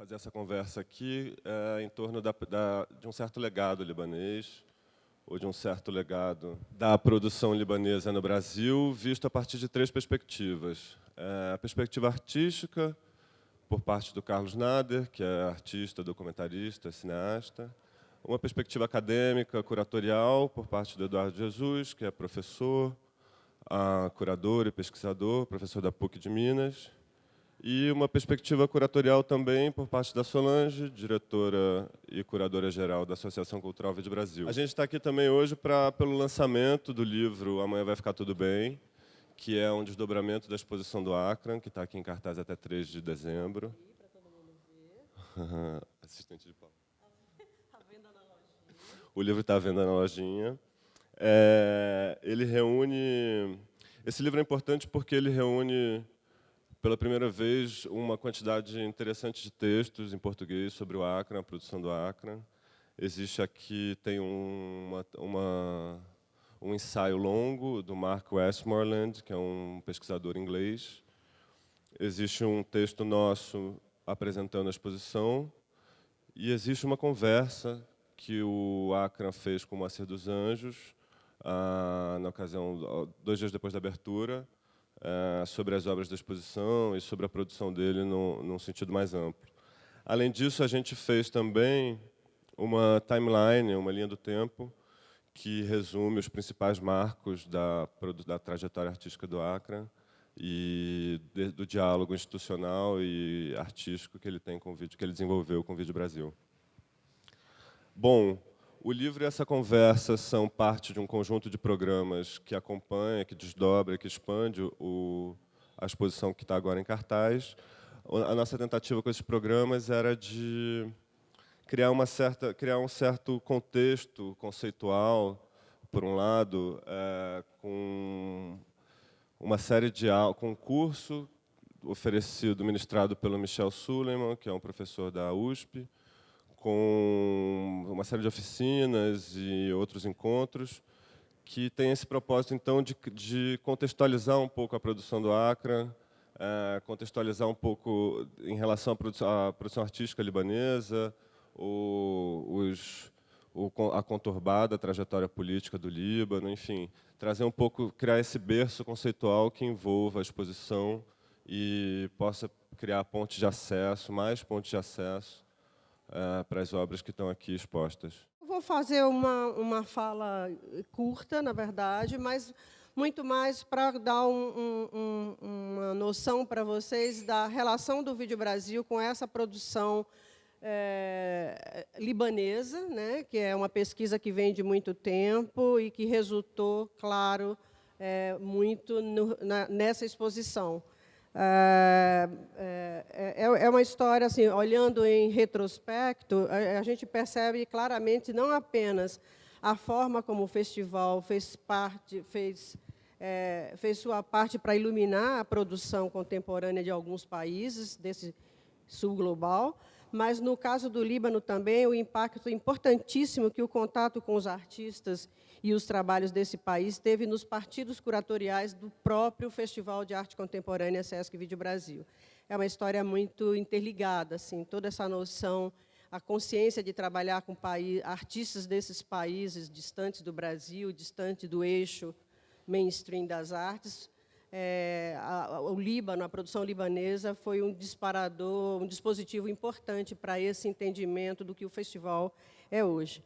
fazer essa conversa aqui em torno de um certo legado libanês, ou de um certo legado da produção libanesa no Brasil, visto a partir de três perspectivas. A perspectiva artística, por parte do Carlos Nader, que é artista, documentarista, cineasta. Uma perspectiva acadêmica, curatorial, por parte do Eduardo Jesus, que é professor, curador e pesquisador, professor da PUC de Minas. E uma perspectiva curatorial também por parte da Solange, diretora e curadora-geral da Associação Cultural Vide Brasil. A gente está aqui também hoje pelo lançamento do livro Amanhã Vai Ficar Tudo Bem, que é um desdobramento da exposição do Akram, que está aqui em cartaz até 3 de dezembro. Para todo mundo ver. Assistente de palco. Está à venda na lojinha. O livro está à venda na lojinha. Ele reúne... Esse livro é importante porque ele reúne, pela primeira vez, uma quantidade interessante de textos em português sobre o Akram, a produção do Akram. Existe aqui, tem um ensaio longo do Mark Westmoreland, que é um pesquisador inglês. Existe um texto nosso apresentando a exposição. E existe uma conversa que o Akram fez com o Moacir dos Anjos, na ocasião, 2 dias depois da abertura, sobre as obras da exposição e sobre a produção dele num sentido mais amplo. Além disso, a gente fez também uma timeline, uma linha do tempo, que resume os principais marcos da trajetória artística do Akram e do diálogo institucional e artístico que ele tem com o vídeo, que ele desenvolveu com o Vide Brasil. Bom, o livro e essa conversa são parte de um conjunto de programas que acompanha, que desdobra, que expande a exposição que está agora em cartaz. A nossa tentativa com esses programas era de criar um certo contexto conceitual, por um lado, com uma série de com um curso oferecido, ministrado pelo Michel Suleiman, que é um professor da USP, com uma série de oficinas e outros encontros, que tem esse propósito, então, de contextualizar um pouco a produção do Akram, contextualizar um pouco em relação à produção artística libanesa, a conturbada trajetória política do Líbano, enfim, trazer um pouco, criar esse berço conceitual que envolva a exposição e possa criar pontes de acesso, mais pontes de acesso para as obras que estão aqui expostas. Eu vou fazer uma fala curta, na verdade, mas muito mais para dar uma noção para vocês da relação do Vide Brasil com essa produção libanesa, né, que é uma pesquisa que vem de muito tempo e que resultou, claro, muito nessa exposição. É uma história, assim, olhando em retrospecto, a gente percebe claramente não apenas a forma como o festival fez sua parte para iluminar a produção contemporânea de alguns países desse sul global, mas, no caso do Líbano também, o impacto importantíssimo que o contato com os artistas e os trabalhos desse país teve nos partidos curatoriais do próprio Festival de Arte Contemporânea Sesc Vide Brasil. É uma história muito interligada, assim, toda essa noção, a consciência de trabalhar com artistas desses países distantes do Brasil, distante do eixo mainstream das artes. O Líbano, a produção libanesa, foi um disparador, um dispositivo importante para esse entendimento do que o festival é hoje.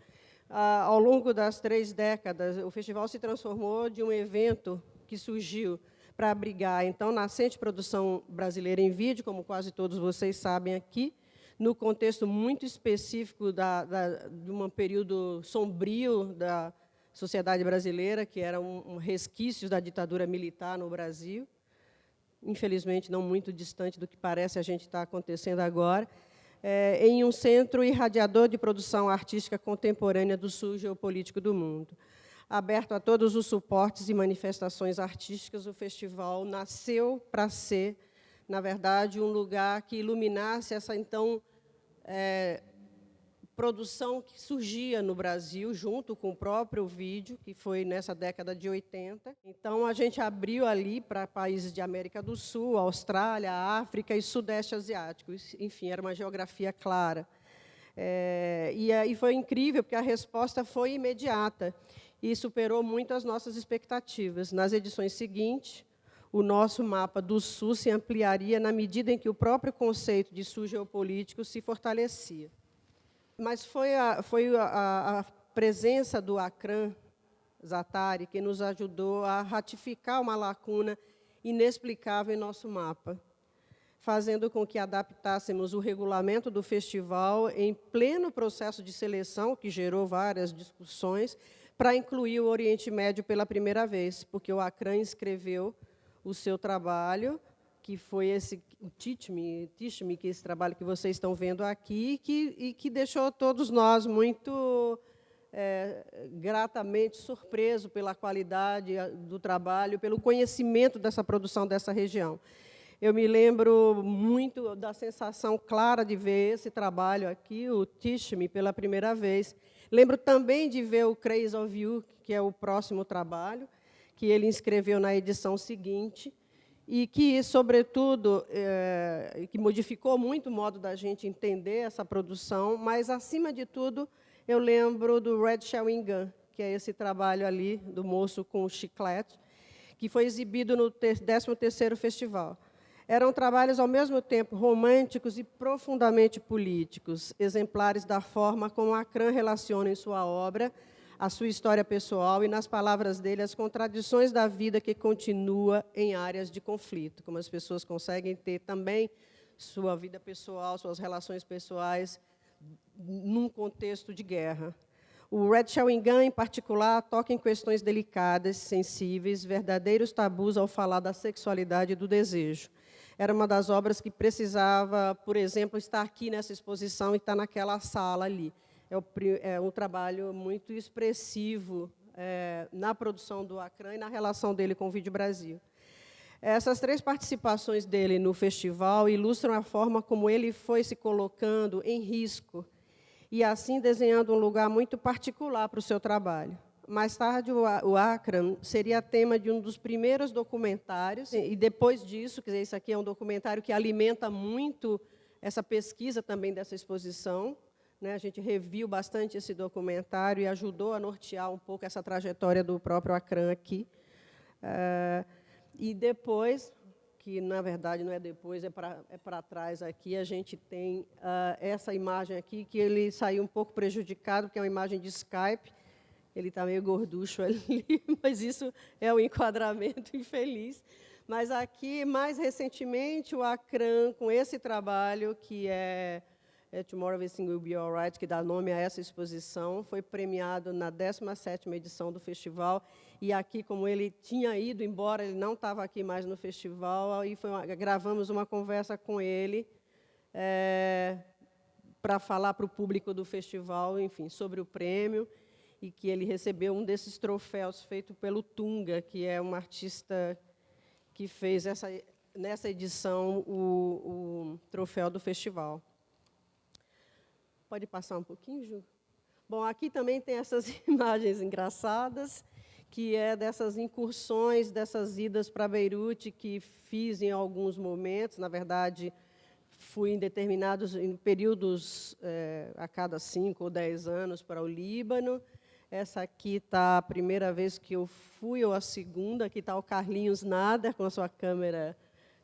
Ao longo das 3 décadas, o festival se transformou de um evento que surgiu para abrigar, então, nascente produção brasileira em vídeo, como quase todos vocês sabem aqui, no contexto muito específico de um período sombrio da sociedade brasileira, que era resquícios da ditadura militar no Brasil, infelizmente não muito distante do que parece a gente estar acontecendo agora, em um centro irradiador de produção artística contemporânea do sul geopolítico do mundo. Aberto a todos os suportes e manifestações artísticas, o festival nasceu para ser, na verdade, um lugar que iluminasse essa, então, produção que surgia no Brasil, junto com o próprio vídeo, que foi nessa década de 80. Então, a gente abriu ali para países de América do Sul, Austrália, África e Sudeste Asiático. Enfim, era uma geografia clara. E aí foi incrível, porque a resposta foi imediata e superou muito as nossas expectativas. Nas edições seguintes, o nosso mapa do Sul se ampliaria na medida em que o próprio conceito de Sul geopolítico se fortalecia. Mas foi a presença do Akram Zaatari que nos ajudou a ratificar uma lacuna inexplicável em nosso mapa, fazendo com que adaptássemos o regulamento do festival em pleno processo de seleção, que gerou várias discussões, para incluir o Oriente Médio pela primeira vez, porque o Akram escreveu o seu trabalho, que foi o Tishme, que é esse trabalho que vocês estão vendo aqui, e que deixou todos nós muito gratamente surpresos pela qualidade do trabalho, pelo conhecimento dessa produção dessa região. Eu me lembro muito da sensação clara de ver esse trabalho aqui, o Tishme, pela primeira vez. Lembro também de ver o Craze of You, que é o próximo trabalho, que ele escreveu na edição seguinte, e que, sobretudo, que modificou muito o modo da gente entender essa produção, mas, acima de tudo, eu lembro do Red Chewing Gum, que é esse trabalho ali do moço com o chiclete, que foi exibido no 13º festival. Eram trabalhos, ao mesmo tempo, românticos e profundamente políticos, exemplares da forma como Akram relaciona em sua obra a sua história pessoal e, nas palavras dele, as contradições da vida que continua em áreas de conflito, como as pessoas conseguem ter também sua vida pessoal, suas relações pessoais, num contexto de guerra. O Red Chewing Gum, em particular, toca em questões delicadas, sensíveis, verdadeiros tabus ao falar da sexualidade e do desejo. Era uma das obras que precisava, por exemplo, estar aqui nessa exposição e estar naquela sala ali. É um trabalho muito expressivo na produção do Akram e na relação dele com o Vídeo Brasil. Essas 3 participações dele no festival ilustram a forma como ele foi se colocando em risco e, assim, desenhando um lugar muito particular para o seu trabalho. Mais tarde, o Akram seria tema de um dos primeiros documentários, e depois disso, quer dizer, isso aqui é um documentário que alimenta muito essa pesquisa também dessa exposição, né? A gente reviu bastante esse documentário e ajudou a nortear um pouco essa trajetória do próprio Akram aqui. E depois, que na verdade não é depois, é para trás aqui, a gente tem essa imagem aqui, que ele saiu um pouco prejudicado, porque é uma imagem de Skype. Ele está meio gorducho ali, mas isso é um enquadramento infeliz. Mas aqui, mais recentemente, o Akram, com esse trabalho, que é Tomorrow Everything Will Be Alright, que dá nome a essa exposição, foi premiado na 17ª edição do festival. E aqui, como ele tinha ido embora, ele não estava aqui mais no festival, aí gravamos uma conversa com ele para falar para o público do festival, enfim, sobre o prêmio, e que ele recebeu um desses troféus feito pelo Tunga, que é um artista que fez nessa edição o troféu do festival. Pode passar um pouquinho, Ju? Bom, aqui também tem essas imagens engraçadas, que é dessas incursões, dessas idas para Beirute, que fiz em alguns momentos. Na verdade, fui em períodos a cada 5 ou 10 anos para o Líbano. Essa aqui está a primeira vez que eu fui, ou a segunda. Aqui está o Carlinhos Nader, com a sua câmera,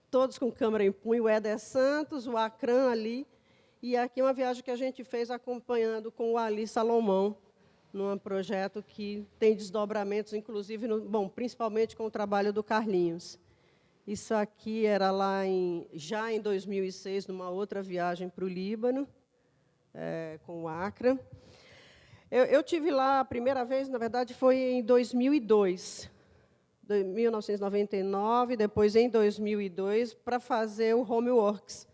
todos com câmera em punho, o Éder Santos, o Akram ali. E aqui uma viagem que a gente fez acompanhando com o Ali Salomão, num projeto que tem desdobramentos, inclusive, principalmente com o trabalho do Carlinhos. Isso aqui era lá já em 2006, numa outra viagem para o Líbano, com o Akram. Eu tive lá a primeira vez, na verdade, foi em 2002, 1999, depois em 2002, para fazer o Homeworks,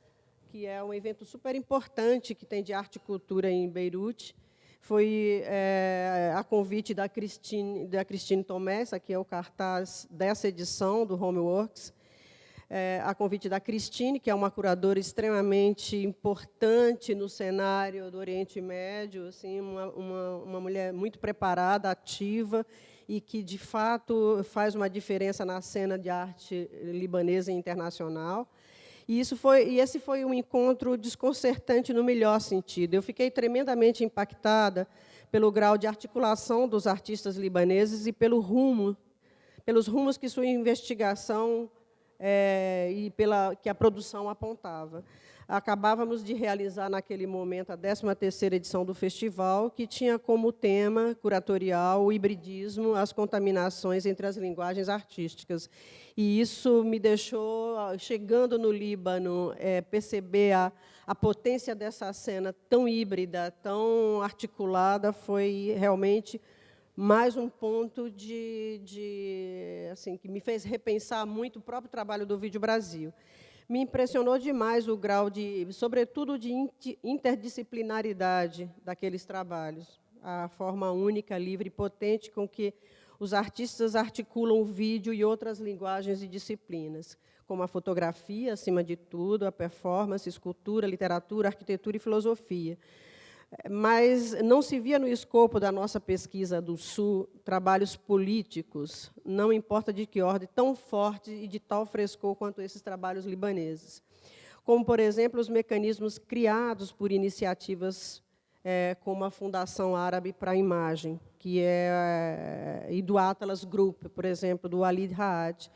que é um evento super importante que tem de arte e cultura em Beirute. Foi a convite da Christine Tomé, esse aqui é o cartaz dessa edição do Homeworks. a convite da Cristine, que é uma curadora extremamente importante no cenário do Oriente Médio, assim, uma mulher muito preparada, ativa, e que, de fato, faz uma diferença na cena de arte libanesa e internacional. E esse foi um encontro desconcertante no melhor sentido. Eu fiquei tremendamente impactada pelo grau de articulação dos artistas libaneses e pelos rumos que sua investigação que a produção apontava. Acabávamos de realizar, naquele momento, a 13ª edição do festival, que tinha como tema curatorial o hibridismo, as contaminações entre as linguagens artísticas. E isso me deixou, chegando no Líbano, perceber a potência dessa cena tão híbrida, tão articulada, foi realmente mais um ponto assim, que me fez repensar muito o próprio trabalho do Vídeo Brasil. Me impressionou demais o grau, sobretudo, de interdisciplinaridade daqueles trabalhos, a forma única, livre e potente com que os artistas articulam o vídeo e outras linguagens e disciplinas, como a fotografia, acima de tudo, a performance, escultura, literatura, arquitetura e filosofia. Mas não se via no escopo da nossa pesquisa do Sul trabalhos políticos, não importa de que ordem, tão fortes e de tal frescor quanto esses trabalhos libaneses. Como, por exemplo, os mecanismos criados por iniciativas como a Fundação Árabe para a Imagem, e do Atlas Group, por exemplo, do Walid Haad,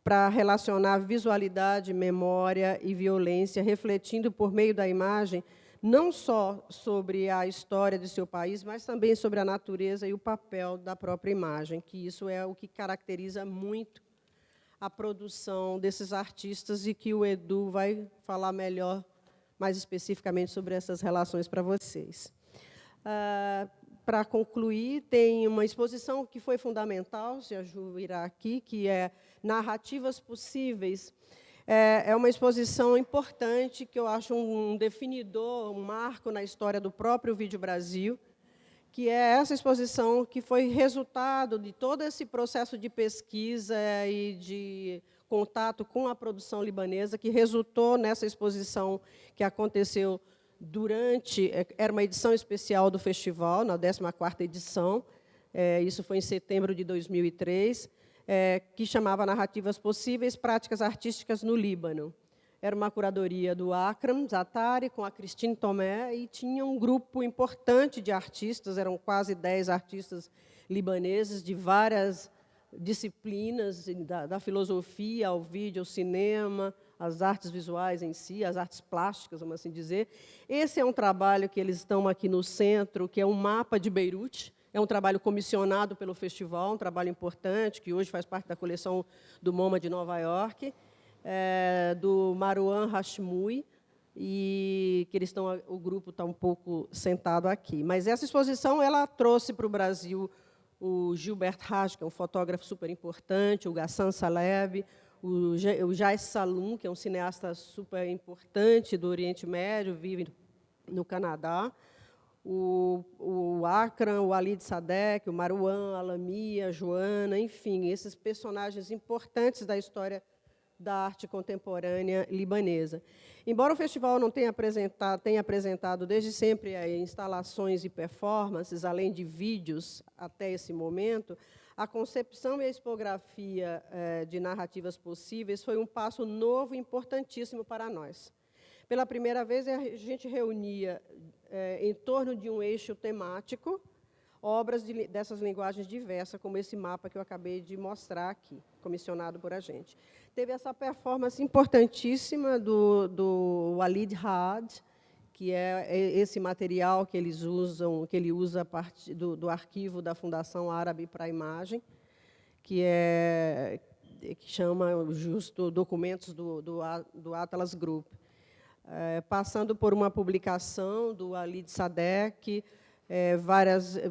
para relacionar visualidade, memória e violência, refletindo por meio da imagem não só sobre a história de seu país, mas também sobre a natureza e o papel da própria imagem, que isso é o que caracteriza muito a produção desses artistas e que o Edu vai falar melhor, mais especificamente, sobre essas relações para vocês. Para concluir, tem uma exposição que foi fundamental, se a Ju irá aqui, que é Narrativas Possíveis. É uma exposição importante, que eu acho um definidor, um marco na história do próprio Vídeo Brasil, que é essa exposição que foi resultado de todo esse processo de pesquisa e de contato com a produção libanesa, que resultou nessa exposição que aconteceu era uma edição especial do festival, na 14ª edição, isso foi em setembro de 2003, que chamava Narrativas Possíveis, Práticas Artísticas no Líbano. Era uma curadoria do Akram Zaatari, com a Cristine Tomé, e tinha um grupo importante de artistas, eram quase 10 artistas libaneses, de várias disciplinas, da filosofia ao vídeo, ao cinema, as artes visuais em si, as artes plásticas, vamos assim dizer. Esse é um trabalho que eles estão aqui no centro, que é um mapa de Beirute. É um trabalho comissionado pelo festival, um trabalho importante, que hoje faz parte da coleção do MoMA de Nova York, do Marwan Hashmoui, e que o grupo está um pouco sentado aqui. Mas essa exposição ela trouxe para o Brasil o Gilbert Haj, que é um fotógrafo super importante, o Ghassan Saleb, o Jais Saloum, que é um cineasta super importante do Oriente Médio, vive no Canadá, o Akram, o Walid Sadek, o Marwan, a Lamia, a Joana, enfim, esses personagens importantes da história da arte contemporânea libanesa. Embora o festival não tenha apresentado desde sempre instalações e performances, além de vídeos até esse momento, a concepção e a expografia de Narrativas Possíveis foi um passo novo e importantíssimo para nós. Pela primeira vez, a gente reunia, em torno de um eixo temático, obras dessas linguagens diversas, como esse mapa que eu acabei de mostrar aqui, comissionado por a gente. Teve essa performance importantíssima do Walid Haad, que é esse material que ele usa a partir do arquivo da Fundação Árabe para a Imagem, que chama justo Documentos do Atlas Group. Passando por uma publicação do Walid Sadek,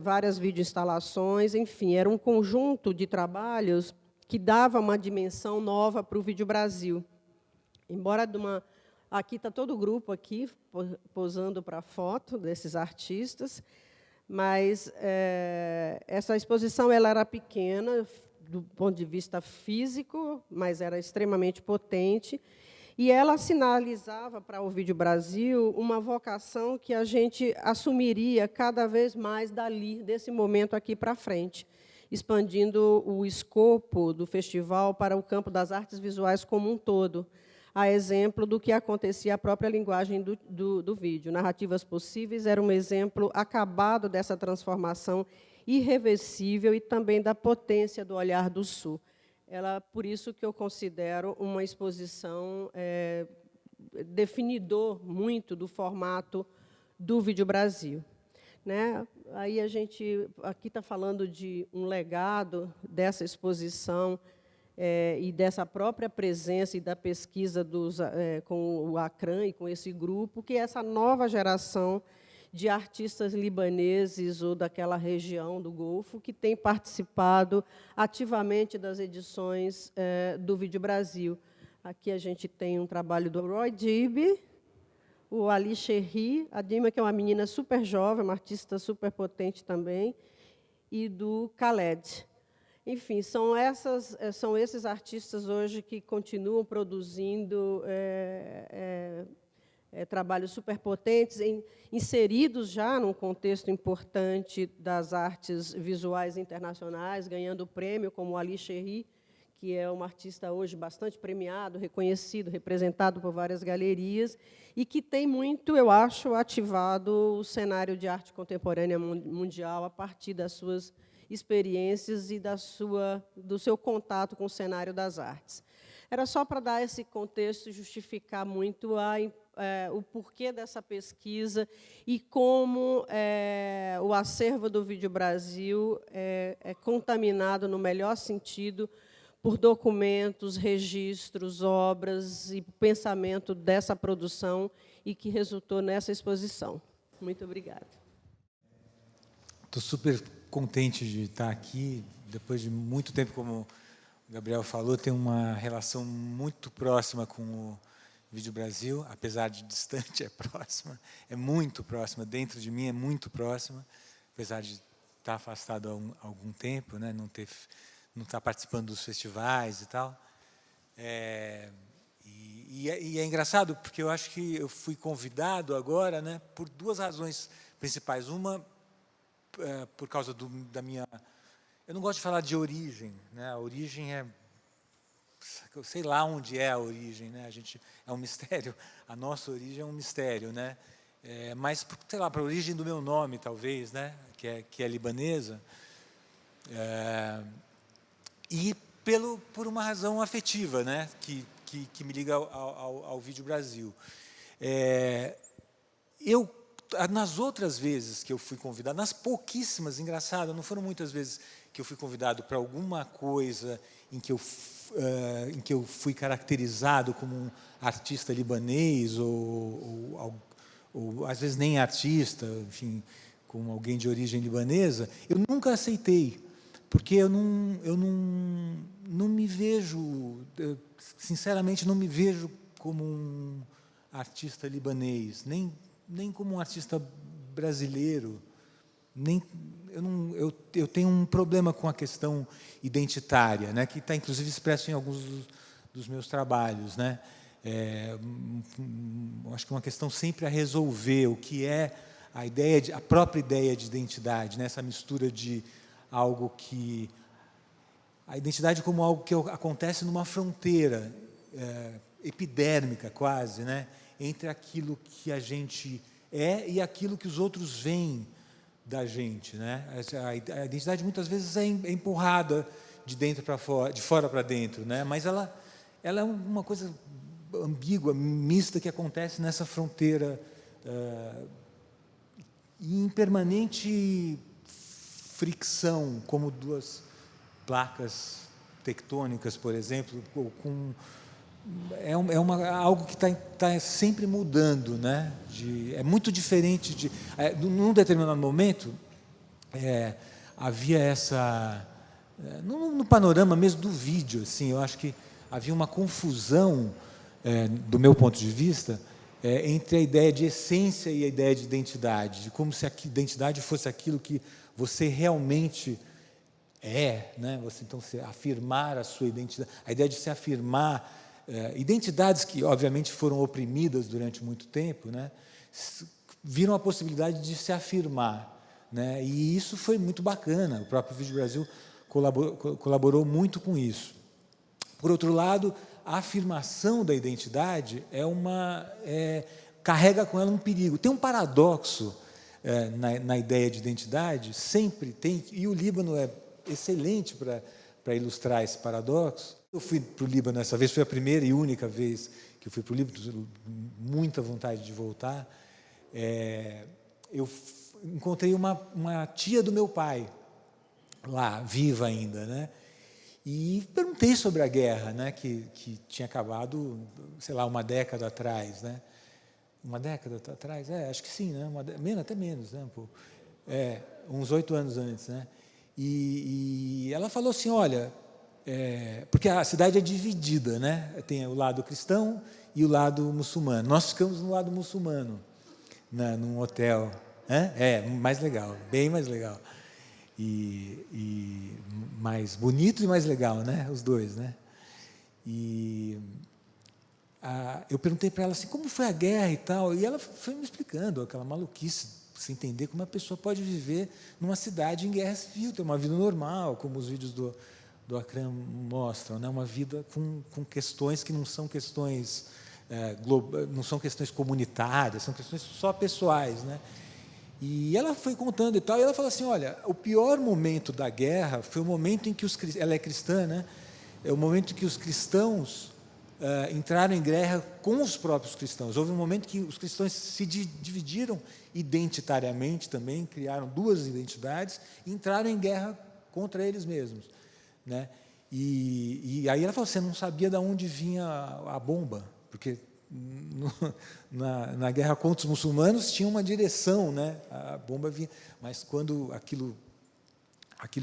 várias videoinstalações, enfim, era um conjunto de trabalhos que dava uma dimensão nova para o Vídeo Brasil. Embora aqui está todo o grupo aqui posando para a foto desses artistas, mas essa exposição ela era pequena, do ponto de vista físico, mas era extremamente potente. E ela sinalizava para o Vídeo Brasil uma vocação que a gente assumiria cada vez mais dali, desse momento aqui para frente, expandindo o escopo do festival para o campo das artes visuais como um todo, a exemplo do que acontecia a própria linguagem do vídeo. Narrativas Possíveis era um exemplo acabado dessa transformação irreversível e também da potência do olhar do Sul. Por isso que eu considero uma exposição definidor muito do formato do Vídeo Brasil. Né? Aí a gente aqui está falando de um legado dessa exposição e dessa própria presença e da pesquisa com o Acran e com esse grupo, que é essa nova geração de artistas libaneses ou daquela região do Golfo que tem participado ativamente das edições do Vídeo Brasil. Aqui a gente tem um trabalho do Roy Dib, o Ali Cherry, a Dima, que é uma menina super jovem, uma artista super potente também, e do Khaled. Enfim, são esses artistas hoje que continuam produzindo trabalhos superpotentes, inseridos já num contexto importante das artes visuais internacionais, ganhando prêmio, como o Ali Cherry, que é um artista hoje bastante premiado, reconhecido, representado por várias galerias, e que tem muito, eu acho, ativado o cenário de arte contemporânea mundial a partir das suas experiências e do seu contato com o cenário das artes. Era só para dar esse contexto e justificar muito o porquê dessa pesquisa e como o acervo do Vídeo Brasil é contaminado, no melhor sentido, por documentos, registros, obras e pensamento dessa produção e que resultou nessa exposição. Muito obrigada. Estou super contente de estar aqui, depois de muito tempo, como o Gabriel falou, tenho uma relação muito próxima com o Vídeo Brasil, apesar de distante, é próxima, é muito próxima, dentro de mim é muito próxima, apesar de estar afastado há algum tempo, né, não estar participando dos festivais e tal. E é engraçado, porque eu acho que eu fui convidado agora, né, por duas razões principais. Uma, por causa da minha... Eu não gosto de falar de origem, né? A origem é... Eu sei lá onde é a origem, né? É um mistério. A nossa origem é um mistério, né? Mas, sei lá, para a origem do meu nome, talvez, né? Que é libanesa. E por uma razão afetiva, né? Que me liga ao Vídeo Brasil. Nas outras vezes que eu fui convidado, nas pouquíssimas, engraçado, não foram muitas vezes que eu fui convidado para alguma coisa em que eu fui caracterizado como um artista libanês, ou às vezes nem artista, enfim, como alguém de origem libanesa, eu nunca aceitei, porque eu não me vejo, sinceramente, não me vejo como um artista libanês, nem como um artista brasileiro, eu tenho um problema com a questão identitária, né, que está inclusive expresso em alguns dos meus trabalhos, né. Acho que é uma questão sempre a resolver, o que é a própria ideia de identidade, né, essa mistura de algo que... A identidade como algo que acontece numa fronteira epidérmica, quase, né, entre aquilo que a gente é e aquilo que os outros veem da gente, né? A identidade muitas vezes é empurrada de dentro para fora, de fora para dentro, né? Mas ela é uma coisa ambígua, mista, que acontece nessa fronteira em permanente fricção, como duas placas tectônicas, por exemplo, ou com... algo que está sempre mudando, né? É muito diferente num determinado momento, havia essa... No panorama mesmo do vídeo, assim, eu acho que havia uma confusão, do meu ponto de vista, entre a ideia de essência e a ideia de identidade, de como se a identidade fosse aquilo que você realmente né? Você então se afirmar a sua identidade, a ideia de se afirmar, identidades que obviamente foram oprimidas durante muito tempo, né? Viram a possibilidade de se afirmar, né? E isso foi muito bacana. O próprio Vídeo Brasil colaborou muito com isso. Por outro lado, a afirmação da identidade carrega com ela um perigo. Tem um paradoxo na ideia de identidade, sempre tem, e o Líbano é excelente para ilustrar esse paradoxo. Eu fui para o Líbano essa vez, foi a primeira e única vez que eu fui para o Líbano, muita vontade de voltar. Eu encontrei uma tia do meu pai, lá, viva ainda, né? E perguntei sobre a guerra, né, que tinha acabado, sei lá, uma década atrás, né? Uma década atrás? Acho que sim, né? Até menos, né? Uns 8 anos antes, né? E ela falou assim, olha, porque a cidade é dividida, né? Tem o lado cristão e o lado muçulmano. Nós ficamos no lado muçulmano, num hotel. Mais legal, bem mais legal. E mais bonito e mais legal, né? Os dois, né? E eu perguntei para ela assim, como foi a guerra e tal, e ela foi me explicando aquela maluquice, sem entender como uma pessoa pode viver numa cidade em guerra civil, ter uma vida normal, como os vídeos do Akram mostram, né? Uma vida com questões que não são questões não são questões comunitárias, são questões só pessoais, né? E ela foi contando e tal, e ela falou assim, olha, o pior momento da guerra foi o momento em que ela é cristã, né? É o momento em que os cristãos entraram em guerra com os próprios cristãos. Houve um momento que os cristãos se dividiram identitariamente também, criaram 2 identidades e entraram em guerra contra eles mesmos, né? E aí ela falou, você não sabia de onde vinha a bomba, porque na guerra contra os muçulmanos tinha uma direção, né? A bomba vinha, mas quando aquilo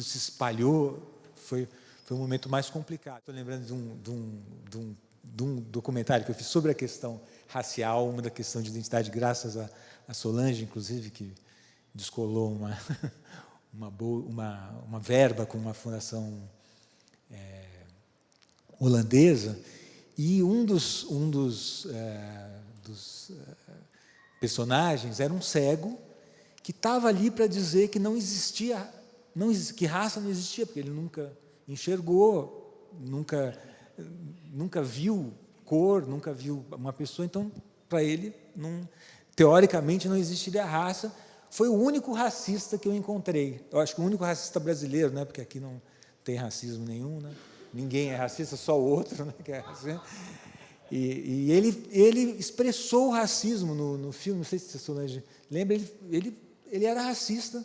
se espalhou, foi um momento mais complicado. Estou lembrando de um documentário que eu fiz sobre a questão racial, uma da questão de identidade, graças a Solange, inclusive, que descolou uma verba com uma fundação holandesa, e um dos personagens era um cego que estava ali para dizer que não existia, que raça não existia, porque ele nunca enxergou, nunca viu cor, nunca viu uma pessoa, então, para ele, teoricamente, não existiria raça. Foi o único racista que eu encontrei. Eu acho que o único racista brasileiro, né, porque aqui não tem racismo nenhum, né? Ninguém é racista, só o outro, né, que é racista. E ele expressou o racismo no filme, não sei se a Solange lembra, ele era racista,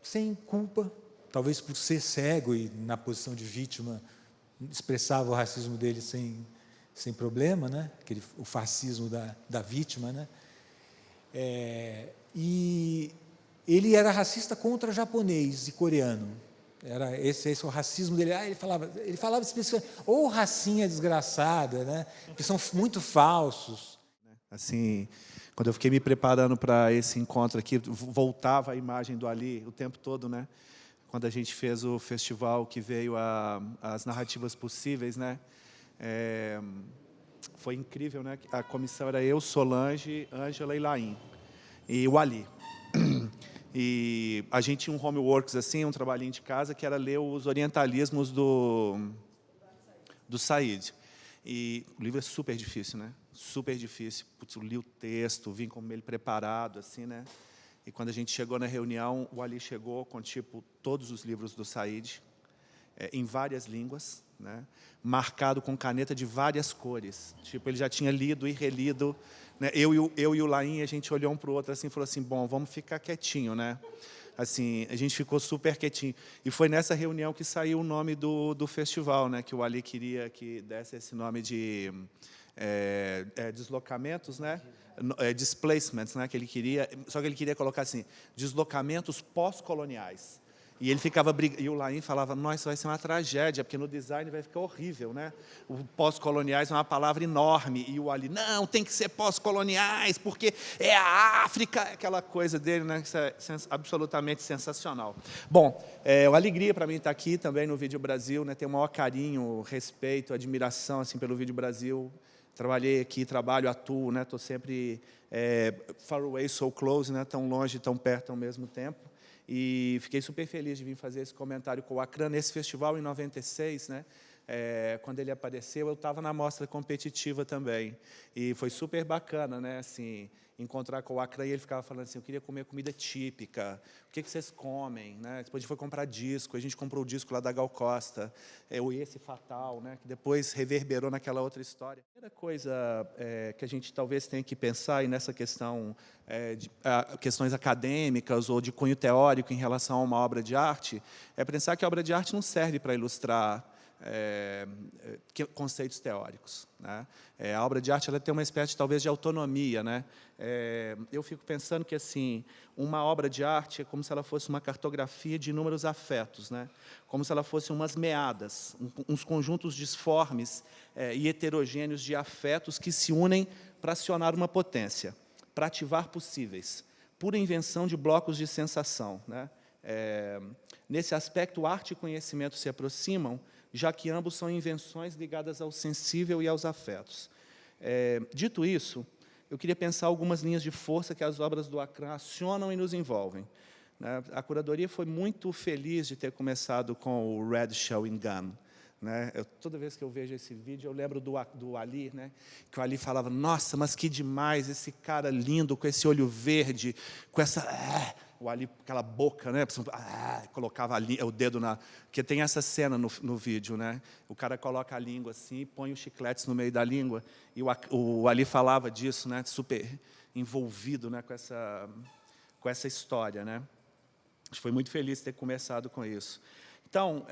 sem culpa, talvez por ser cego e na posição de vítima, expressava o racismo dele sem problema, né? O fascismo da vítima, né? E ele era racista contra japonês e coreano. Era esse o racismo dele. Ele falava especificamente, ou racinha desgraçada, né? Que são muito falsos. Assim, quando eu fiquei me preparando para esse encontro aqui, voltava a imagem do Ali o tempo todo, né? Quando a gente fez o festival que veio as narrativas possíveis, né? Foi incrível, né? A comissão era eu, Solange, Ângela e Laim. E o Ali. E a gente tinha um homeworks, assim, um trabalhinho de casa, que era ler os orientalismos do Said. E o livro é super difícil, né? Super difícil. Putz, eu li o texto, vim com ele preparado, assim, né? E quando a gente chegou na reunião, o Ali chegou com, tipo, todos os livros do Said, em várias línguas, né? Marcado com caneta de várias cores. Tipo, ele já tinha lido e relido, né? Eu e o Laim, a gente olhou um para o outro assim, e falou assim, bom, vamos ficar quietinho, né? Assim, a gente ficou super quietinho. E foi nessa reunião que saiu o nome do festival, né? Que o Ali queria que desse esse nome de deslocamentos, né? Displacements, né? Que ele queria, só que ele queria colocar assim, deslocamentos pós-coloniais. E ele ficava e o Laim falava, nossa, isso vai ser uma tragédia, porque no design vai ficar horrível, né? O pós-coloniais é uma palavra enorme. E o Ali, não, tem que ser pós-coloniais, porque é a África, aquela coisa dele, né? Isso é absolutamente sensacional. Bom, é uma alegria para mim estar aqui também no Vídeo Brasil, né? Tenho o maior carinho, respeito, admiração assim, pelo Vídeo Brasil. Trabalhei aqui, trabalho, atuo, né? Estou sempre far away, so close, né? Tão longe, tão perto ao mesmo tempo. E fiquei super feliz de vir fazer esse comentário com o Akram nesse festival em 96, né? Quando ele apareceu, eu estava na mostra competitiva também. E foi super bacana, né? Assim, encontrar com o Akram e ele ficava falando assim, eu queria comer comida típica, o que vocês comem? Né? Depois a gente foi comprar disco, a gente comprou o disco lá da Gal Costa, o Esse Fatal, né? Que depois reverberou naquela outra história. A primeira coisa que a gente talvez tenha que pensar, e nessa questão de questões acadêmicas ou de cunho teórico em relação a uma obra de arte, é pensar que a obra de arte não serve para ilustrar conceitos teóricos, né? A obra de arte ela tem uma espécie, talvez, de autonomia, né? Eu fico pensando que assim, uma obra de arte é como se ela fosse uma cartografia de inúmeros afetos, né? Como se ela fosse umas meadas, uns conjuntos disformes e heterogêneos de afetos que se unem para acionar uma potência, para ativar possíveis, pura invenção de blocos de sensação, né? Nesse aspecto, arte e conhecimento se aproximam, já que ambos são invenções ligadas ao sensível e aos afetos. Dito isso, eu queria pensar algumas linhas de força que as obras do Akram acionam e nos envolvem. Né? A curadoria foi muito feliz de ter começado com o Red Showing Gun. Né? Toda vez que eu vejo esse vídeo, eu lembro do Ali, né? Que o Ali falava, nossa, mas que demais, esse cara lindo, com esse olho verde, com essa... o Ali, aquela boca, né? Colocava o dedo na... Porque tem essa cena no vídeo, né? O cara coloca a língua assim, põe os chicletes no meio da língua, e o Ali falava disso, né? Super envolvido, né? Com essa história, né? Foi muito feliz ter começado com isso. Então,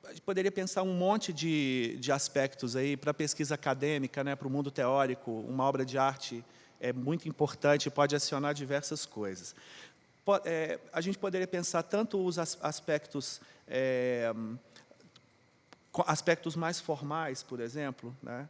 a gente poderia pensar um monte de aspectos aí para a pesquisa acadêmica, né? Para o mundo teórico, uma obra de arte é muito importante e pode acionar diversas coisas. A gente poderia pensar tanto os aspectos mais formais, por exemplo, né?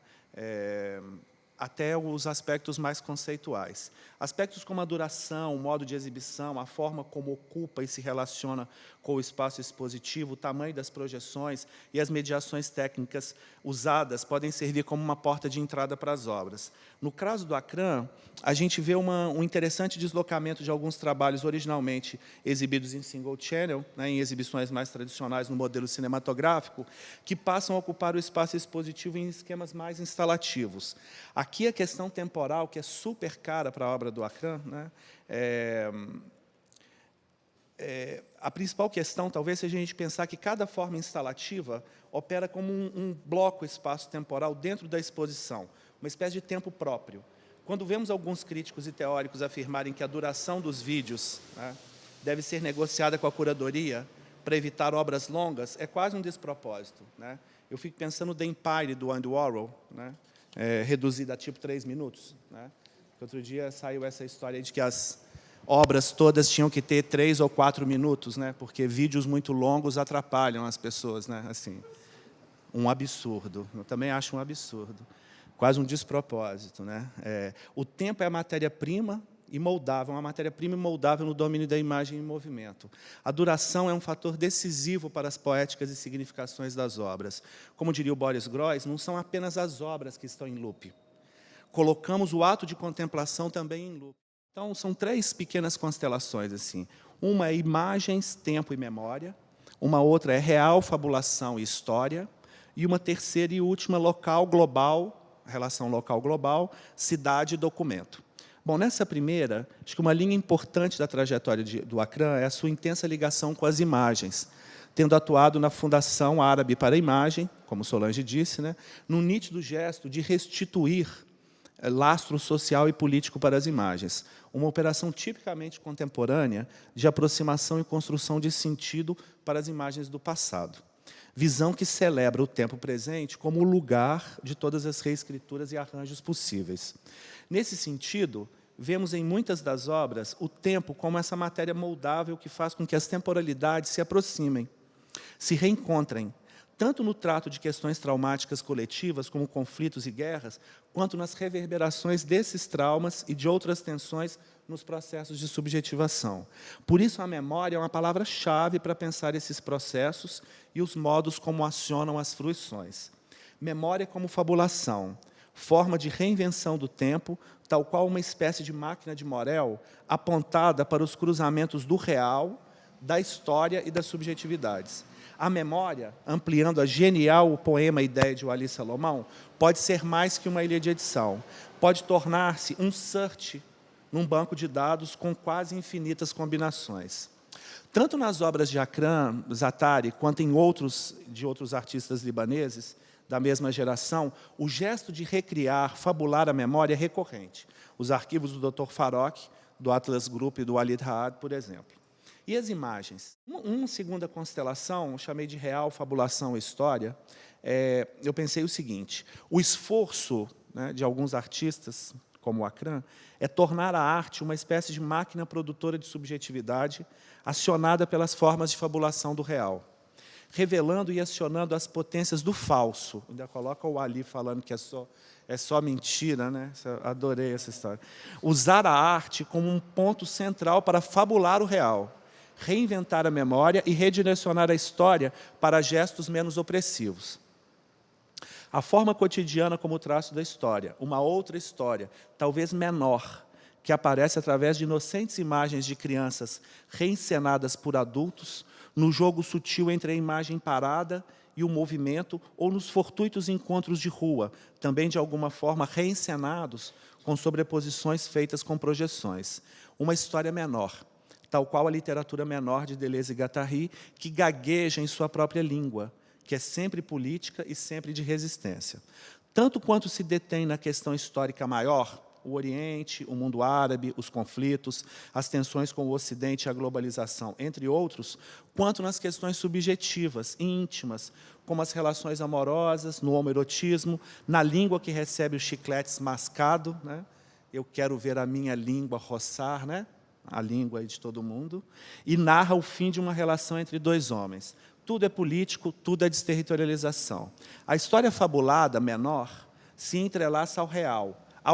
Até os aspectos mais conceituais. Aspectos como a duração, o modo de exibição, a forma como ocupa e se relaciona com o espaço expositivo, o tamanho das projeções e as mediações técnicas usadas podem servir como uma porta de entrada para as obras. No caso do Akram, a gente vê um interessante deslocamento de alguns trabalhos originalmente exibidos em single channel, né, em exibições mais tradicionais no modelo cinematográfico, que passam a ocupar o espaço expositivo em esquemas mais instalativos. Aqui a questão temporal, que é super cara para a obra do Akram, né, a principal questão talvez seja a gente pensar que cada forma instalativa opera como um bloco espaço-temporal dentro da exposição, uma espécie de tempo próprio. Quando vemos alguns críticos e teóricos afirmarem que a duração dos vídeos, né, deve ser negociada com a curadoria para evitar obras longas, é quase um despropósito. Né? Eu fico pensando no The Empire, do Andy Warhol, né, reduzida a tipo 3 minutos. Né? Outro dia saiu essa história de que as obras todas tinham que ter 3 ou 4 minutos, né, porque vídeos muito longos atrapalham as pessoas. Né? Assim, um absurdo. Eu também acho um absurdo. Quase um despropósito. Né? O tempo é a matéria-prima e moldável, uma matéria-prima moldável no domínio da imagem em movimento. A duração é um fator decisivo para as poéticas e significações das obras. Como diria o Boris Groys, não são apenas as obras que estão em loop. Colocamos o ato de contemplação também em loop. Então, são 3 pequenas constelações. Assim. Uma é imagens, tempo e memória. Uma outra é real, fabulação e história. E uma terceira e última, local, global, relação local-global, cidade e documento. Bom, nessa primeira, acho que uma linha importante da trajetória do Akram é a sua intensa ligação com as imagens, tendo atuado na Fundação Árabe para a Imagem, como Solange disse, né, num nítido gesto de restituir lastro social e político para as imagens, uma operação tipicamente contemporânea de aproximação e construção de sentido para as imagens do passado. Visão que celebra o tempo presente como o lugar de todas as reescrituras e arranjos possíveis. Nesse sentido, vemos em muitas das obras o tempo como essa matéria moldável que faz com que as temporalidades se aproximem, se reencontrem, tanto no trato de questões traumáticas coletivas, como conflitos e guerras, quanto nas reverberações desses traumas e de outras tensões nos processos de subjetivação. Por isso, a memória é uma palavra-chave para pensar esses processos e os modos como acionam as fruições. Memória como fabulação, forma de reinvenção do tempo, tal qual uma espécie de máquina de Morel apontada para os cruzamentos do real, da história e das subjetividades. A memória, ampliando a genial poema Ideia de Wallis Salomão, pode ser mais que uma ilha de edição. Pode tornar-se um search num banco de dados com quase infinitas combinações. Tanto nas obras de Akram Zaatari, quanto em outros artistas libaneses da mesma geração, o gesto de recriar, fabular a memória é recorrente. Os arquivos do Dr. Farok, do Atlas Group e do Walid Haad, por exemplo. E as imagens? Uma segunda constelação, eu chamei de real, fabulação e história, eu pensei o seguinte: o esforço, né, de alguns artistas, como o Akram, é tornar a arte uma espécie de máquina produtora de subjetividade acionada pelas formas de fabulação do real, revelando e acionando as potências do falso. Ainda coloca o Ali falando que é só mentira, né? Adorei essa história. Usar a arte como um ponto central para fabular o real, reinventar a memória e redirecionar a história para gestos menos opressivos. A forma cotidiana como traço da história, uma outra história, talvez menor, que aparece através de inocentes imagens de crianças reencenadas por adultos, no jogo sutil entre a imagem parada e o movimento, ou nos fortuitos encontros de rua, também de alguma forma reencenados, com sobreposições feitas com projeções. Uma história menor, tal qual a literatura menor de Deleuze e Guattari, que gagueja em sua própria língua, que é sempre política e sempre de resistência. Tanto quanto se detém na questão histórica maior, o Oriente, o mundo árabe, os conflitos, as tensões com o Ocidente e a globalização, entre outros, quanto nas questões subjetivas, íntimas, como as relações amorosas, no homoerotismo, na língua que recebe os chicletes mascado, né? Eu quero ver a minha língua roçar, né? A língua de todo mundo, e narra o fim de uma relação entre dois homens. Tudo é político, tudo é desterritorialização. A história fabulada, menor, se entrelaça ao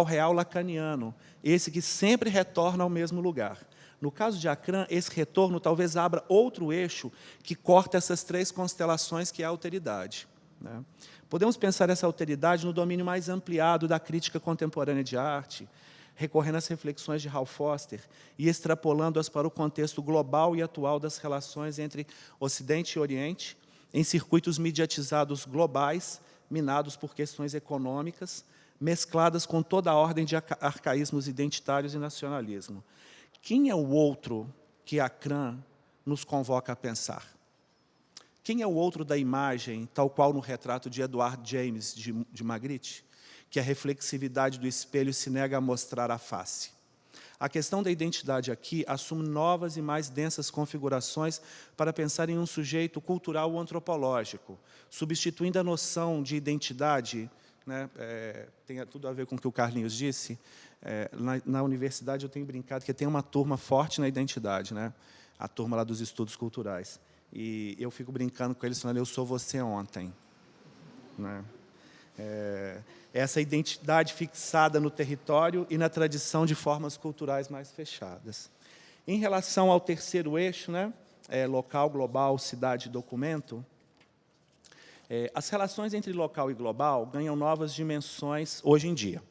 real lacaniano, esse que sempre retorna ao mesmo lugar. No caso de Akram, esse retorno talvez abra outro eixo que corta essas três constelações, que é a alteridade, né? Podemos pensar essa alteridade no domínio mais ampliado da crítica contemporânea de arte, recorrendo às reflexões de Hal Foster e extrapolando-as para o contexto global e atual das relações entre Ocidente e Oriente, em circuitos mediatizados globais, minados por questões econômicas, mescladas com toda a ordem de arcaísmos identitários e nacionalismo. Quem é o outro que Akram nos convoca a pensar? Quem é o outro da imagem, tal qual no retrato de Edward James de Magritte, que a reflexividade do espelho se nega a mostrar a face? A questão da identidade aqui assume novas e mais densas configurações para pensar em um sujeito cultural ou antropológico, substituindo a noção de identidade, né, tem tudo a ver com o que o Carlinhos disse. Na universidade eu tenho brincado que tem uma turma forte na identidade, né, a turma lá dos estudos culturais. E eu fico brincando com eles, falando: eu sou você ontem, né? Essa identidade fixada no território e na tradição de formas culturais mais fechadas. Em relação ao terceiro eixo, né, local, global, cidade e documento, as relações entre local e global ganham novas dimensões hoje em dia.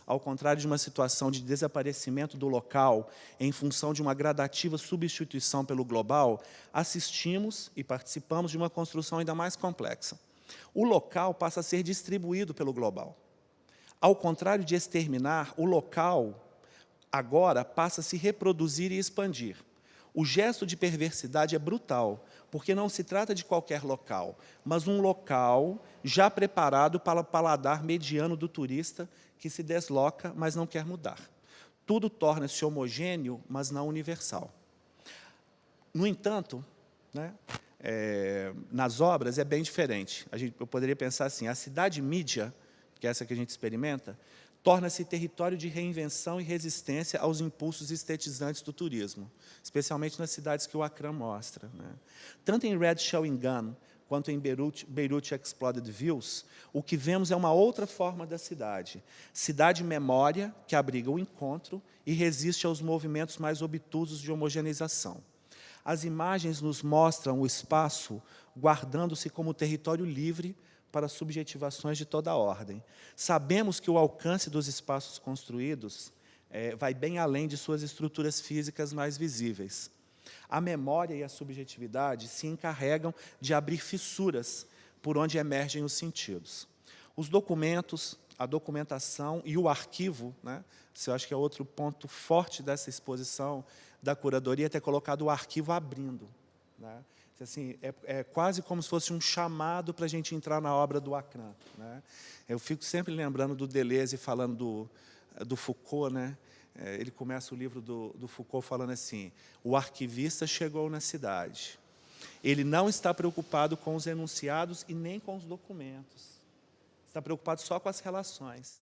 Ao contrário de uma situação de desaparecimento do local em função de uma gradativa substituição pelo global, assistimos e participamos de uma construção ainda mais complexa. O local passa a ser distribuído pelo global. Ao contrário de exterminar, o local agora passa a se reproduzir e expandir. O gesto de perversidade é brutal, porque não se trata de qualquer local, mas um local já preparado para o paladar mediano do turista que se desloca, mas não quer mudar. Tudo torna-se homogêneo, mas não universal. No entanto, né, nas obras é bem diferente. Eu poderia pensar assim: a cidade mídia, que é essa que a gente experimenta, torna-se território de reinvenção e resistência aos impulsos estetizantes do turismo, especialmente nas cidades que o Accra mostra, né? Tanto em Red Showing Gun, quanto em Beirut Exploded Views, o que vemos é uma outra forma da cidade. Cidade-memória, que abriga o encontro e resiste aos movimentos mais obtusos de homogeneização. As imagens nos mostram o espaço guardando-se como território livre para subjetivações de toda a ordem. Sabemos que o alcance dos espaços construídos vai bem além de suas estruturas físicas mais visíveis. A memória e a subjetividade se encarregam de abrir fissuras por onde emergem os sentidos. Os documentos, a documentação e o arquivo, né? Isso eu acho que é outro ponto forte dessa exposição da curadoria, ter colocado o arquivo abrindo, né? Assim, é quase como se fosse um chamado para a gente entrar na obra do Accra, né? Eu fico sempre lembrando do Deleuze falando do Foucault, né? Ele começa o livro do Foucault falando assim: o arquivista chegou na cidade. Ele não está preocupado com os enunciados e nem com os documentos. Está preocupado só com as relações.